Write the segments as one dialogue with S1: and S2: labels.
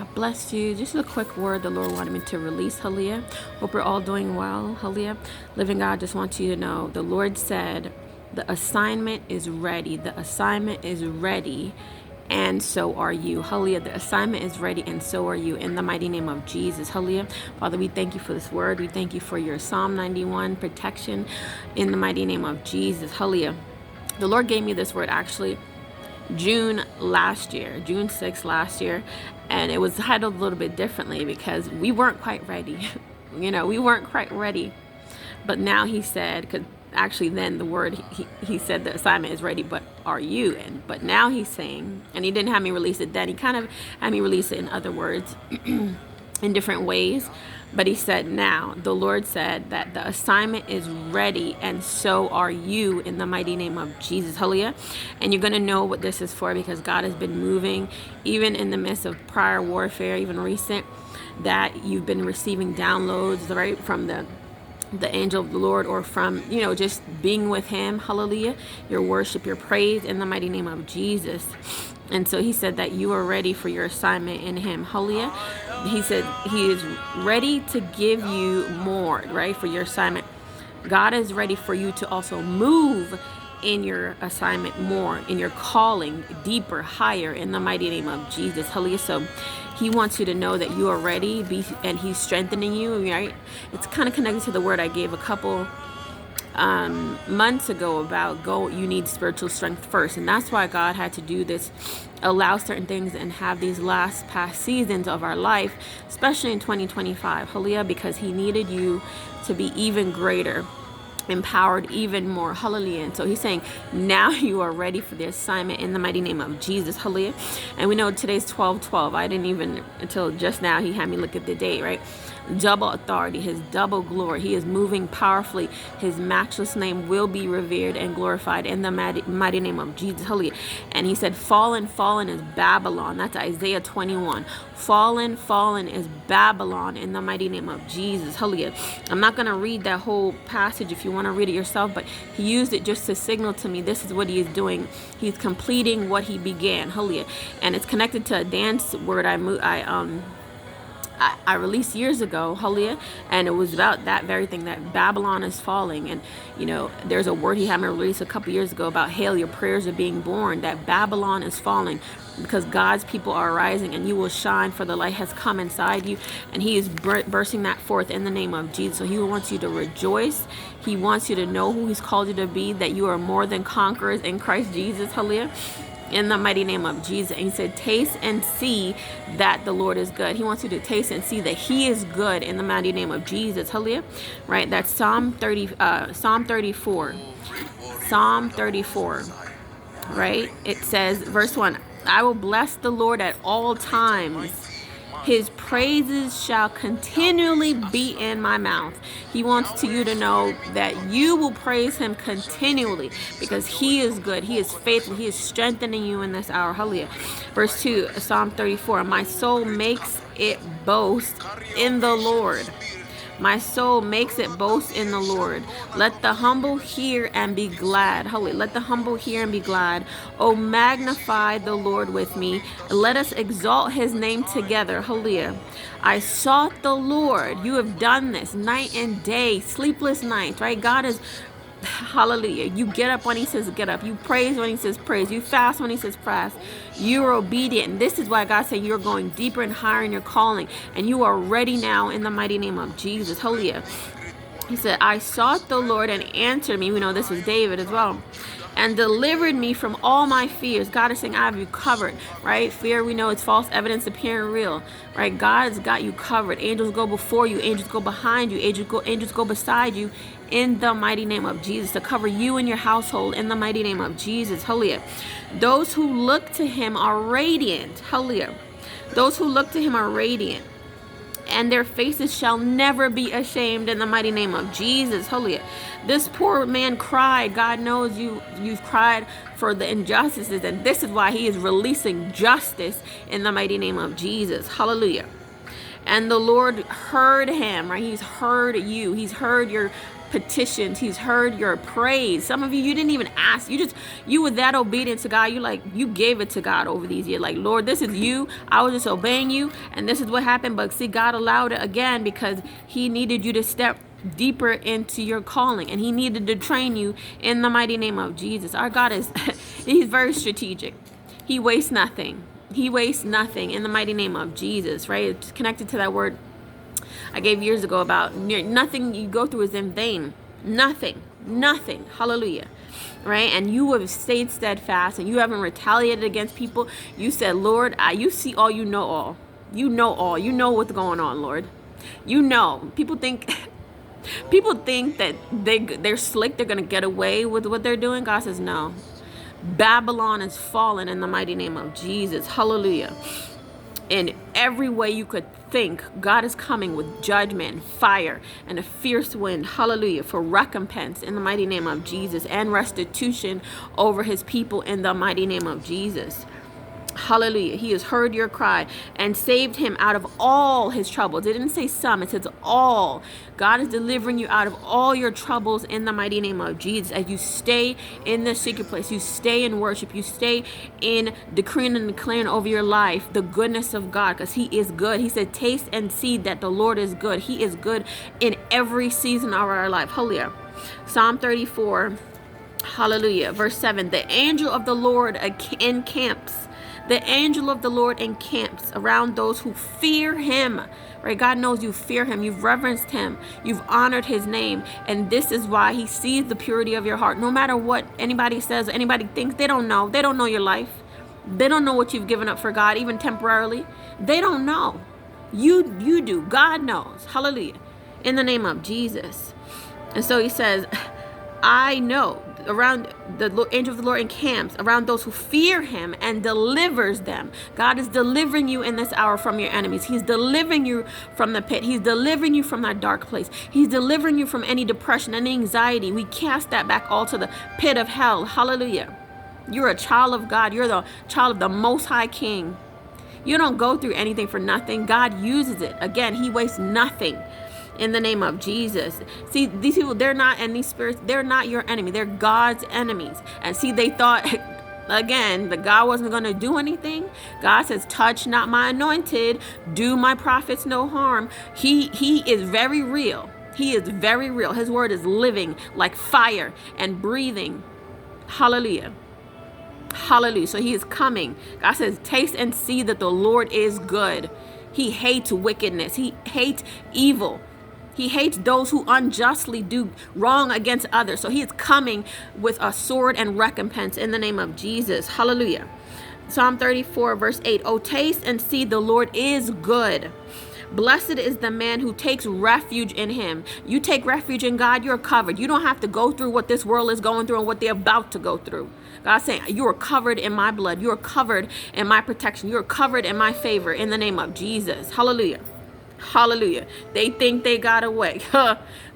S1: God bless you. Just a quick word the Lord wanted me to release. Hallelujah. Hope we're all doing well. Hallelujah. Living God, just wants you to know the Lord said the assignment is ready. The assignment is ready. And so are you. Hallelujah. The assignment is ready, and so are you. In the mighty name of Jesus. Hallelujah. Father, we thank you for this word. We thank you for your Psalm 91 protection in the mighty name of Jesus. Hallelujah. The Lord gave me this word actually June 6th last year, and it was titled a little bit differently because we weren't quite ready. We weren't quite ready. But now he said, because actually then the word, he said the assignment is ready, but are you? But now he's saying, and he didn't have me release it then, he kind of had me release it in other words, in different ways. But he said, now the Lord said that the assignment is ready, and so are you, in the mighty name of Jesus. Hallelujah. And you're going to know what this is for, because God has been moving even in the midst of prior warfare, even recent, that you've been receiving downloads, right, from the angel of the Lord, or from, just being with him. Hallelujah. Your worship, your praise, in the mighty name of Jesus. And so he said that you are ready for your assignment in him. Hallelujah. He said he is ready to give you more, right, for your assignment. God is ready for you to also move in your assignment more, in your calling, deeper, higher, in the mighty name of Jesus. Hallelujah. So he wants you to know that you are ready, and he's strengthening you, right? It's kind of connected to the word I gave a couple months ago about you need spiritual strength first. And that's why God had to do this, allow certain things, and have these past seasons of our life, especially in 2025. Hallelujah. Because he needed you to be even greater, empowered even more. Hallelujah. And so he's saying now you are ready for the assignment in the mighty name of Jesus. Hallelujah. And we know today's 12/12. I didn't even, until just now, he had me look at the date, right? Double authority, his double glory. He is moving powerfully. His matchless name will be revered and glorified in the mighty name of Jesus. Hallelujah. And he said, fallen is Babylon. That's Isaiah 21. Fallen is Babylon in the mighty name of Jesus. Hallelujah. I'm not going to read that whole passage if you want to read it yourself, but he used it just to signal to me this is what he is doing. He's completing what he began. Hallelujah. And it's connected to a dance word I released years ago, hallelujah, and it was about that very thing, that Babylon is falling. And there's a word he had me release a couple years ago about, hail, your prayers are being born, that Babylon is falling because God's people are rising, and you will shine, for the light has come inside you. And he is bursting that forth in the name of Jesus. So he wants you to rejoice. He wants you to know who he's called you to be, that you are more than conquerors in Christ Jesus. Hallelujah. In the mighty name of Jesus. And he said, taste and see that the Lord is good. He wants you to taste and see that he is good in the mighty name of Jesus. Hallelujah. Right? That's Psalm 34. Psalm 34. Right? It says, verse 1, I will bless the Lord at all times. His praises shall continually be in my mouth. He wants you to know that you will praise him continually, because he is good. He is faithful. He is strengthening you in this hour. Hallelujah. Verse 2, Psalm 34. My soul makes it boast in the Lord. My soul makes it boast in the Lord. Let the humble hear and be glad. Hallelujah. Let the humble hear and be glad. Oh, magnify the Lord with me. Let us exalt his name together. Hallelujah. I sought the Lord. You have done this night and day, sleepless nights, right? God is, hallelujah. You get up when he says get up. You praise when he says praise. You fast when he says fast. You are obedient. And this is why God said you're going deeper and higher in your calling. And you are ready now in the mighty name of Jesus. Hallelujah. He said, I sought the Lord and answered me. We know this was David as well. And delivered me from all my fears. God is saying, I have you covered, right? Fear, we know it's false evidence appearing real, right? God has got you covered. Angels go before you. Angels go behind you. Angels go beside you in the mighty name of Jesus, to cover you and your household in the mighty name of Jesus. Hallelujah. Those who look to him are radiant. Hallelujah. Those who look to him are radiant, and their faces shall never be ashamed in the mighty name of Jesus. Hallelujah. This poor man cried. God knows you've cried for the injustices, and this is why he is releasing justice in the mighty name of Jesus. Hallelujah. And the Lord heard him, right? He's heard you. He's heard your petitions. He's heard your praise. Some of you, you didn't even ask. You were that obedient to God. You gave it to God over these years. Like, Lord, this is you. I was just obeying you, and this is what happened. But see, God allowed it again because he needed you to step deeper into your calling, and he needed to train you in the mighty name of Jesus. Our God is, he's very strategic. He wastes nothing. He wastes nothing in the mighty name of Jesus, right? It's connected to that word I gave years ago about nothing you go through is in vain. Nothing. Hallelujah. Right? And you have stayed steadfast, and you haven't retaliated against people. You said, Lord, you see all, you know all. You know all. You know what's going on, Lord. You know. People think that they're slick. They're going to get away with what they're doing. God says, no. Babylon is fallen in the mighty name of Jesus. Hallelujah. In every way you could think, God is coming with judgment, fire, and a fierce wind. Hallelujah. For recompense in the mighty name of Jesus, and restitution over his people in the mighty name of Jesus. Hallelujah. He has heard your cry and saved him out of all his troubles. It didn't say some, it says all. God is delivering you out of all your troubles in the mighty name of Jesus. As you stay in the secret place, you stay in worship, you stay in decreeing and declaring over your life the goodness of God, because he is good. He said, taste and see that the Lord is good. He is good in every season of our life. Hallelujah. Psalm 34, hallelujah. Verse 7, the angel of the Lord encamps. The angel of the Lord encamps around those who fear him. Right? God knows you fear him. You've reverenced him. You've honored his name. And this is why he sees the purity of your heart. No matter what anybody says or anybody thinks, they don't know. They don't know your life. They don't know what you've given up for God, even temporarily. They don't know. You do. God knows. Hallelujah. In the name of Jesus. And so he says, I know around the angel of the Lord encamps around those who fear him and delivers them. God is delivering you in this hour from your enemies. He's delivering you from the pit. He's delivering you from that dark place. He's delivering you from any depression, any anxiety. We cast that back all to the pit of hell. Hallelujah. You're a child of God. You're the child of the Most High King. You don't go through anything for nothing. God uses it. Again, he wastes nothing. In the name of Jesus. See, these people, they're not, and these spirits, they're not your enemy. They're God's enemies. And see, they thought, again, that God wasn't going to do anything. God says, touch not my anointed, do my prophets no harm. He is very real. He is very real. His word is living like fire and breathing. Hallelujah. Hallelujah. So he is coming. God says, taste and see that the Lord is good. He hates wickedness. He hates evil. He hates those who unjustly do wrong against others. So he is coming with a sword and recompense in the name of Jesus. Hallelujah. Psalm 34 verse 8. Oh, taste and see the Lord is good. Blessed is the man who takes refuge in him. You take refuge in God, you're covered. You don't have to go through what this world is going through and what they're about to go through. God's saying, you are covered in my blood. You are covered in my protection. You are covered in my favor in the name of Jesus. Hallelujah. Hallelujah. They think they got away.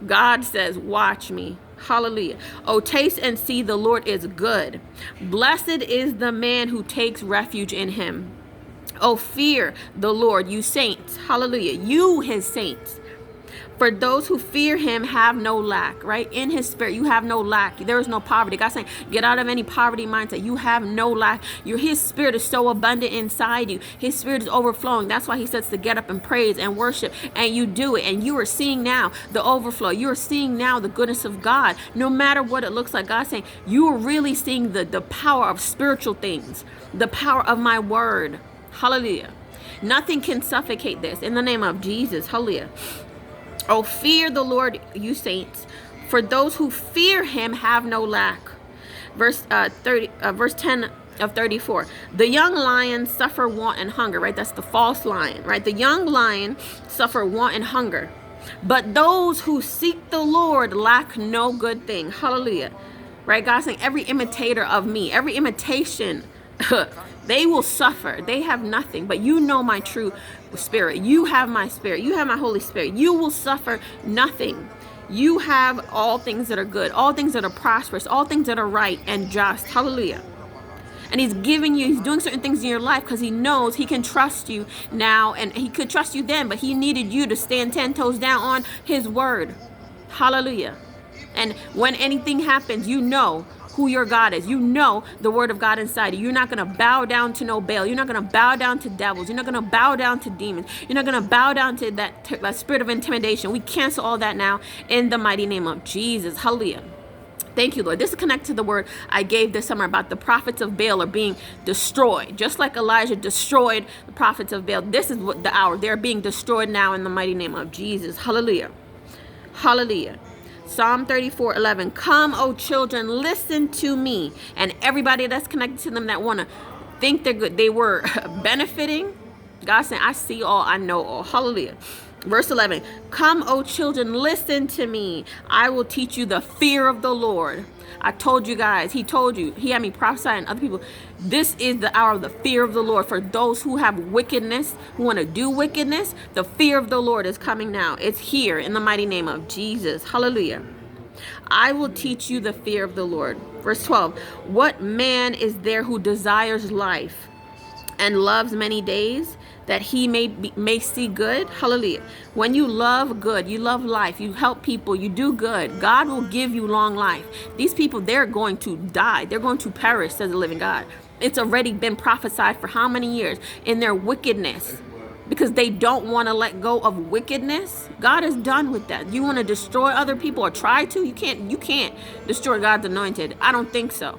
S1: God says, watch me. Hallelujah. Oh, taste and see the Lord is good. Blessed is the man who takes refuge in him. Oh, fear the Lord, you saints. Hallelujah. You, his saints. For those who fear him have no lack, right? In his spirit, you have no lack. There is no poverty. God's saying, get out of any poverty mindset. You have no lack. His spirit is so abundant inside you. His spirit is overflowing. That's why he says to get up and praise and worship. And you do it. And you are seeing now the overflow. You are seeing now the goodness of God. No matter what it looks like, God's saying, you are really seeing the power of spiritual things. The power of my word. Hallelujah. Nothing can suffocate this in the name of Jesus. Hallelujah. Oh, fear the Lord, you saints, for those who fear him have no lack. Verse 10 of 34. The young lions suffer want and hunger, right? That's the false lion, right? The young lion suffer want and hunger. But those who seek the Lord lack no good thing. Hallelujah. Right? God's saying every imitator of me, every imitation, they will suffer. They have nothing, but you know my true spirit. You have my spirit. You have my Holy Spirit. You will suffer nothing. You have all things that are good, all things that are prosperous, all things that are right and just. Hallelujah. And he's giving you, he's doing certain things in your life because he knows he can trust you now, and he could trust you then, but he needed you to stand 10 toes down on his word. Hallelujah. And when anything happens, you know who your God is. You know the word of God inside you. You're not going to bow down to no Baal. You're not going to bow down to devils. You're not going to bow down to demons. You're not going to bow down to that spirit of intimidation. We cancel all that now in the mighty name of Jesus. Hallelujah. Thank you, Lord. This is connected to the word I gave this summer about the prophets of Baal are being destroyed. Just like Elijah destroyed the prophets of Baal. This is what the hour. They're being destroyed now in the mighty name of Jesus. Hallelujah. Hallelujah. Psalm 34:11. Come, O children, listen to me. And everybody that's connected to them that want to think they're good, they were benefiting. God saying, I see all, I know all. Hallelujah. Verse 11. Come, O children, listen to me. I will teach you the fear of the Lord. I told you guys, he told you, he had me prophesying other people. This is the hour of the fear of the Lord for those who have wickedness, who want to do wickedness. The fear of the Lord is coming now. It's here in the mighty name of Jesus. Hallelujah. I will teach you the fear of the Lord. Verse 12. What man is there who desires life and loves many days, that he may see good? Hallelujah. When you love good, you love life, you help people, you do good, God will give you long life. These people, they're going to die. They're going to perish, says the living God. It's already been prophesied for how many years? In their wickedness. Because they don't want to let go of wickedness. God is done with that. You want to destroy other people or try to? You can't destroy God's anointed. I don't think so.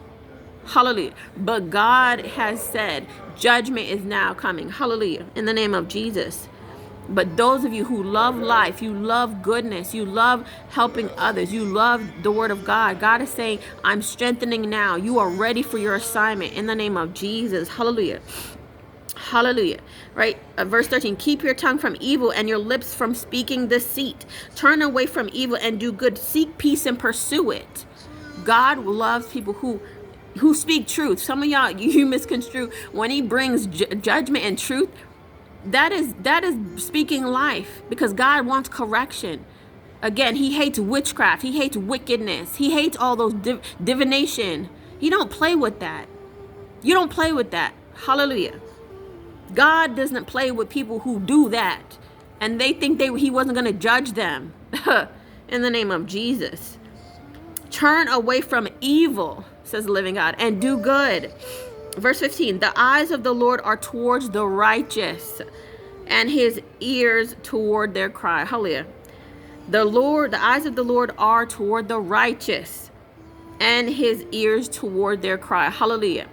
S1: Hallelujah. But God has said judgment is now coming. Hallelujah. In the name of Jesus. But those of you who love life, you love goodness, you love helping others, you love the word of God. God is saying, I'm strengthening now. You are ready for your assignment in the name of Jesus. Hallelujah. Hallelujah. Right? Verse 13, keep your tongue from evil and your lips from speaking deceit. Turn away from evil and do good. Seek peace and pursue it. God loves people who speak truth. Some of y'all, you misconstrue when he brings judgment and truth. That is speaking life, because God wants correction. Again, he hates witchcraft. He hates wickedness. He hates all those divination. He don't play with that. You don't play with that. Hallelujah. God doesn't play with people who do that, and they think he wasn't going to judge them. In the name of Jesus. Turn away from evil, says the living God, and do good. Verse 15, the eyes of the Lord are towards the righteous, and his ears toward their cry. Hallelujah. The eyes of the Lord are toward the righteous, and his ears toward their cry. Hallelujah.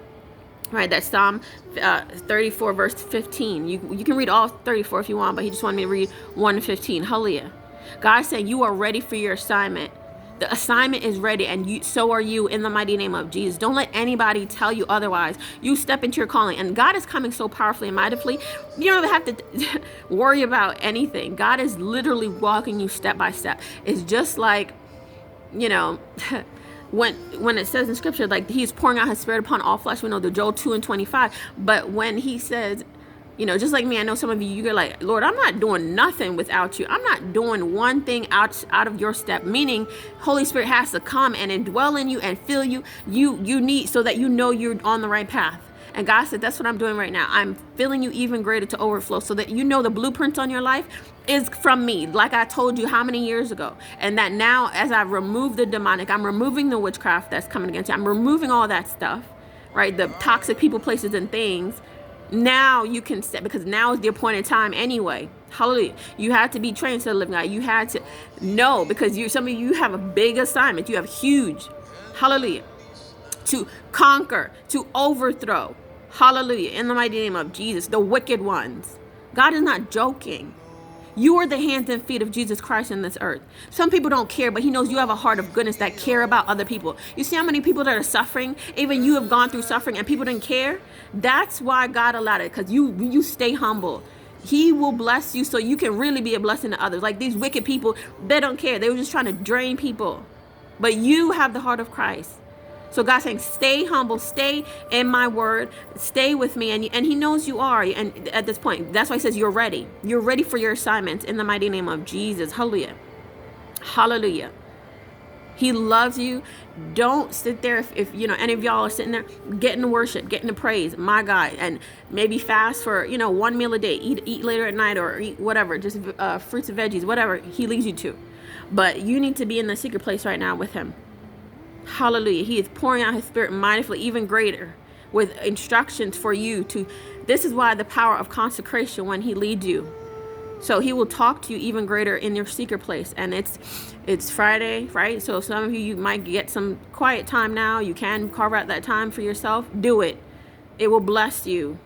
S1: All right, that's Psalm 34, verse 15. You can read all 34 if you want, but he just wanted me to read 1 to 15. Hallelujah. God said you are ready for your assignment. The assignment is ready, and so are you in the mighty name of Jesus. Don't let anybody tell you otherwise. You step into your calling, and God is coming so powerfully and mightily. You don't even have to worry about anything. God is literally walking you step by step. It's just like, when it says in scripture, like he's pouring out his spirit upon all flesh. We know the Joel 2:25. But when he says, just like me, I know some of you, you're like, Lord, I'm not doing nothing without you. I'm not doing one thing out of your step. Meaning, Holy Spirit has to come and indwell in you and fill you. You need, so that you know you're on the right path. And God said, that's what I'm doing right now. I'm filling you even greater to overflow, so that you know the blueprints on your life is from me, like I told you how many years ago. And that now, as I remove the demonic, I'm removing the witchcraft that's coming against you. I'm removing all that stuff, right? The toxic people, places, and things. Now you can step, because now is the appointed time anyway. Hallelujah. You had to be trained to the living God. You had to know, because some of you have a big assignment. You have huge, hallelujah, to conquer, to overthrow. Hallelujah. In the mighty name of Jesus, the wicked ones. God is not joking. You are the hands and feet of Jesus Christ in this earth. Some people don't care, but he knows you have a heart of goodness that care about other people. You see how many people that are suffering, even you have gone through suffering, and people didn't care? That's why God allowed it, because you stay humble. He will bless you so you can really be a blessing to others. Like these wicked people, they don't care. They were just trying to drain people. But you have the heart of Christ. So God's saying, stay humble, stay in my word, stay with me. And he knows you are. And at this point, that's why he says you're ready. You're ready for your assignments in the mighty name of Jesus. Hallelujah. Hallelujah. He loves you. Don't sit there if any of y'all are sitting there, get into worship, get into praise, my God, and maybe fast for, one meal a day, eat later at night, or eat whatever, just fruits and veggies, whatever he leads you to. But you need to be in the secret place right now with him. Hallelujah. He is pouring out his spirit mightily, even greater, with instructions for you to. This is why the power of consecration when he leads you. So he will talk to you even greater in your secret place. And it's Friday, right? So some of you might get some quiet time now. You can carve out that time for yourself. Do it. It will bless you.